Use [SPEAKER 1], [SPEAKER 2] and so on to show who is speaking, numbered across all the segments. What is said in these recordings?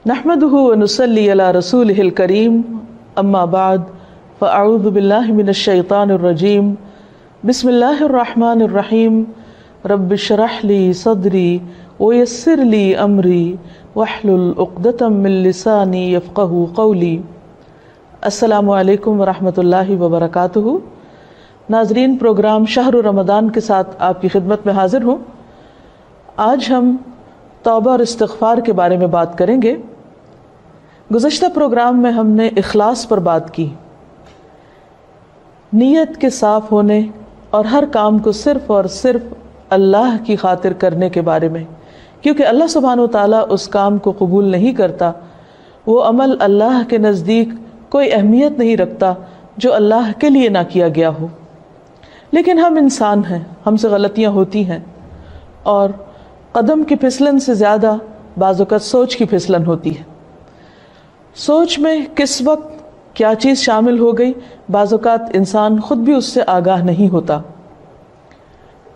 [SPEAKER 1] نحمده ونصلي على رسوله الكريم اما بعد فاعوذ بالله من الشيطان الرجيم بسم الله الرحمن الرحيم رب اشرح لي صدري ويسر لي امري واحلل عقدة من لساني يفقهوا قولي۔ السلام علیکم ورحمۃ اللہ وبرکاتہ۔ ناظرین، پروگرام شہر رمضان کے ساتھ آپ کی خدمت میں حاضر ہوں۔ آج ہم توبہ اور استغفار کے بارے میں بات کریں گے۔ گزشتہ پروگرام میں ہم نے اخلاص پر بات کی، نیت کے صاف ہونے اور ہر کام کو صرف اور صرف اللہ کی خاطر کرنے کے بارے میں، کیونکہ اللہ سبحانہ و تعالیٰ اس کام کو قبول نہیں کرتا۔ وہ عمل اللہ کے نزدیک کوئی اہمیت نہیں رکھتا جو اللہ کے لیے نہ کیا گیا ہو۔ لیکن ہم انسان ہیں، ہم سے غلطیاں ہوتی ہیں، اور قدم کی پھسلن سے زیادہ بعض اوقات سوچ کی پھسلن ہوتی ہے۔ سوچ میں کس وقت کیا چیز شامل ہو گئی، بعض اوقات انسان خود بھی اس سے آگاہ نہیں ہوتا۔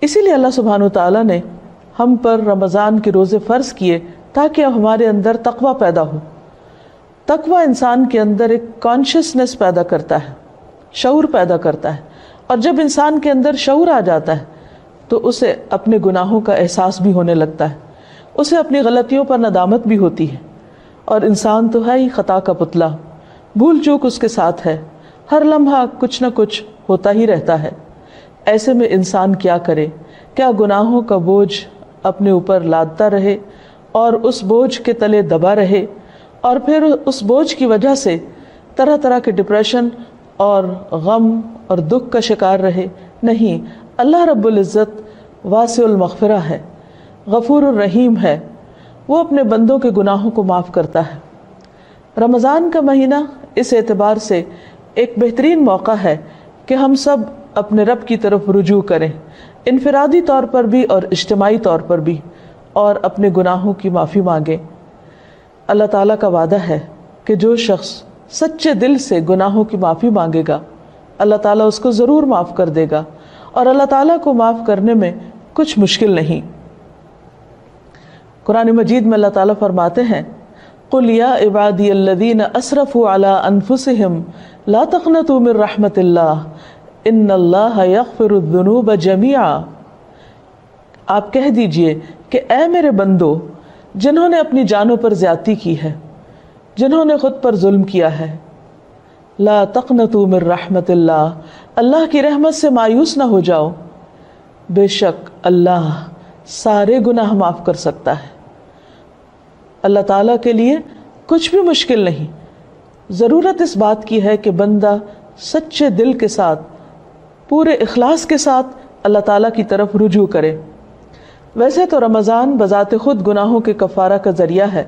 [SPEAKER 1] اسی لیے اللہ سبحانہ وتعالیٰ نے ہم پر رمضان کے روزے فرض کیے تاکہ ہمارے اندر تقویٰ پیدا ہو۔ تقویٰ انسان کے اندر ایک کانشیسنس پیدا کرتا ہے، شعور پیدا کرتا ہے، اور جب انسان کے اندر شعور آ جاتا ہے تو اسے اپنے گناہوں کا احساس بھی ہونے لگتا ہے، اسے اپنی غلطیوں پر ندامت بھی ہوتی ہے۔ اور انسان تو ہے ہی خطا کا پتلا، بھول چوک اس کے ساتھ ہے، ہر لمحہ کچھ نہ کچھ ہوتا ہی رہتا ہے۔ ایسے میں انسان کیا کرے؟ کیا گناہوں کا بوجھ اپنے اوپر لادتا رہے اور اس بوجھ کے تلے دبا رہے، اور پھر اس بوجھ کی وجہ سے طرح طرح کے ڈپریشن اور غم اور دکھ کا شکار رہے؟ نہیں، اللہ رب العزت واسع المغفرہ ہے، غفور الرحیم ہے، وہ اپنے بندوں کے گناہوں کو معاف کرتا ہے۔ رمضان کا مہینہ اس اعتبار سے ایک بہترین موقع ہے کہ ہم سب اپنے رب کی طرف رجوع کریں، انفرادی طور پر بھی اور اجتماعی طور پر بھی، اور اپنے گناہوں کی معافی مانگیں۔ اللہ تعالیٰ کا وعدہ ہے کہ جو شخص سچے دل سے گناہوں کی معافی مانگے گا، اللہ تعالیٰ اس کو ضرور معاف کر دے گا، اور اللہ تعالیٰ کو معاف کرنے میں کچھ مشکل نہیں۔ قرآن مجید میں اللہ تعالیٰ فرماتے ہیں، قُلْ يَا عِبَادِيَ الَّذِينَ أَسْرَفُوا عَلَىٰ أَنفُسِهِمْ لَا تَقْنَطُوا مِن رَحْمَةِ اللَّهِ إِنَّ اللَّهَ يَغْفِرُ الذُّنُوبَ جَمِيعًا۔ آپ کہہ دیجئے کہ اے میرے بندو، جنہوں نے اپنی جانوں پر زیادتی کی ہے، جنہوں نے خود پر ظلم کیا ہے، لا تقنطوا من رحمت اللہ، اللہ کی رحمت سے مایوس نہ ہو جاؤ، بے شک اللہ سارے گناہ معاف کر سکتا ہے۔ اللہ تعالیٰ کے لیے کچھ بھی مشکل نہیں۔ ضرورت اس بات کی ہے کہ بندہ سچے دل کے ساتھ، پورے اخلاص کے ساتھ اللہ تعالیٰ کی طرف رجوع کرے۔ ویسے تو رمضان بذات خود گناہوں کے کفارہ کا ذریعہ ہے۔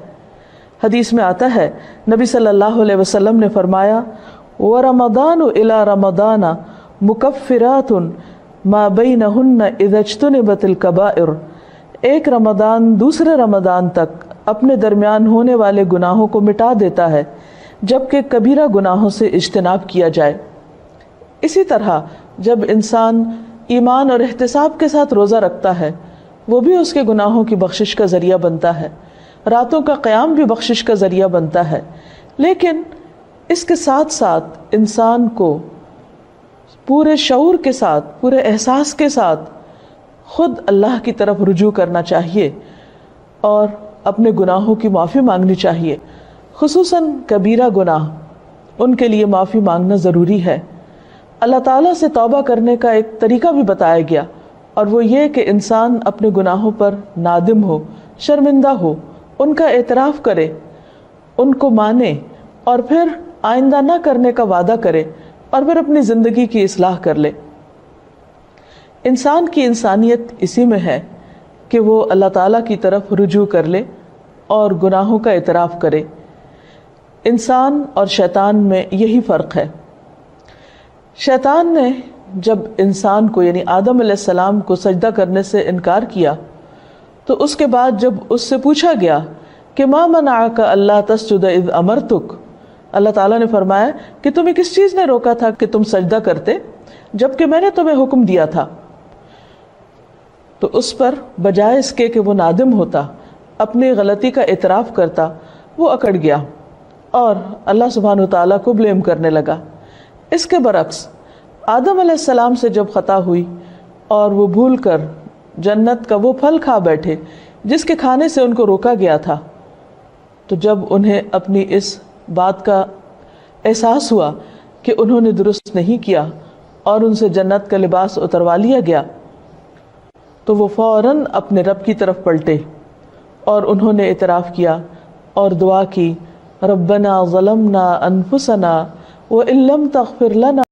[SPEAKER 1] حدیث میں آتا ہے، نبی صلی اللہ علیہ وسلم نے فرمایا، وَرَمَضَانُ إِلَى رَمَضَانَ مُكَفِّرَاتٌ مَا بَيْنَهُنَّ إِذَا اجْتُنِبَتِ الْكَبَائِرُ۔ ایک رمضان دوسرے رمضان تک اپنے درمیان ہونے والے گناہوں کو مٹا دیتا ہے جبکہ کبیرہ گناہوں سے اجتناب کیا جائے۔ اسی طرح جب انسان ایمان اور احتساب کے ساتھ روزہ رکھتا ہے، وہ بھی اس کے گناہوں کی بخشش کا ذریعہ بنتا ہے۔ راتوں کا قیام بھی بخشش کا ذریعہ بنتا ہے۔ لیکن اس کے ساتھ ساتھ انسان کو پورے شعور کے ساتھ، پورے احساس کے ساتھ خود اللہ کی طرف رجوع کرنا چاہیے اور اپنے گناہوں کی معافی مانگنی چاہیے۔ خصوصاً کبیرہ گناہ، ان کے لیے معافی مانگنا ضروری ہے۔ اللہ تعالیٰ سے توبہ کرنے کا ایک طریقہ بھی بتایا گیا، اور وہ یہ کہ انسان اپنے گناہوں پر نادم ہو، شرمندہ ہو، ان کا اعتراف کرے، ان کو مانے، اور پھر آئندہ نہ کرنے کا وعدہ کرے، اور پھر اپنی زندگی کی اصلاح کر لے۔ انسان کی انسانیت اسی میں ہے کہ وہ اللہ تعالیٰ کی طرف رجوع کر لے اور گناہوں کا اعتراف کرے۔ انسان اور شیطان میں یہی فرق ہے۔ شیطان نے جب انسان کو یعنی آدم علیہ السلام کو سجدہ کرنے سے انکار کیا، تو اس کے بعد جب اس سے پوچھا گیا کہ ما منعک اللہ تسجد اذ امرتک، اللہ تعالیٰ نے فرمایا کہ تمہیں کس چیز نے روکا تھا کہ تم سجدہ کرتے جبکہ میں نے تمہیں حکم دیا تھا؟ تو اس پر بجائے اس کے کہ وہ نادم ہوتا، اپنی غلطی کا اعتراف کرتا، وہ اکڑ گیا اور اللہ سبحانہ وتعالیٰ کو بلیم کرنے لگا۔ اس کے برعکس آدم علیہ السلام سے جب خطا ہوئی اور وہ بھول کر جنت کا وہ پھل کھا بیٹھے جس کے کھانے سے ان کو روکا گیا تھا، تو جب انہیں اپنی اس بات کا احساس ہوا کہ انہوں نے درست نہیں کیا اور ان سے جنت کا لباس اتروا لیا گیا، تو وہ فوراً اپنے رب کی طرف پلٹے اور انہوں نے اعتراف کیا اور دعا کی، ربنا ظلمنا انفسنا وان لم تغفر لنا